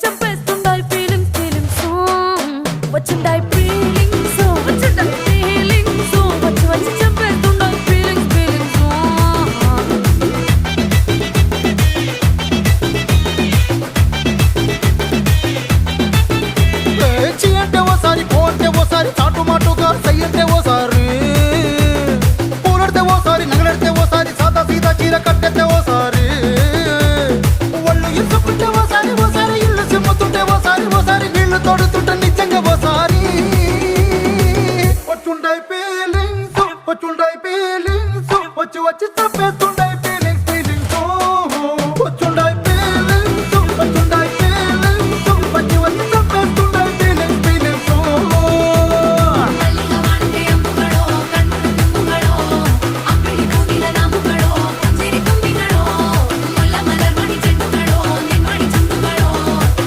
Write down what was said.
చంపేస్తుండాయి feelings feelings వచ్చిండాయి feelings వచ్చిండాయి feelings వచ్చి వచ్చి చంపేస్తుండాయి feelings feelings చీ అంటే ఓసారి పో అంటే ఓసారి చాటు మాటుగా సై అంటే ఓసారి పూలడితే ఓసారి నగలడితే ఓసారి సాదా సీదా చీర కట్టెతే ఓసారి ఒళ్ళు ఇసుకుంటే ఓసారి ఓసారి ఇల్లు సిమ్ముతుంటే ఓసారి ఓసారి నీళ్లు తోడుతూ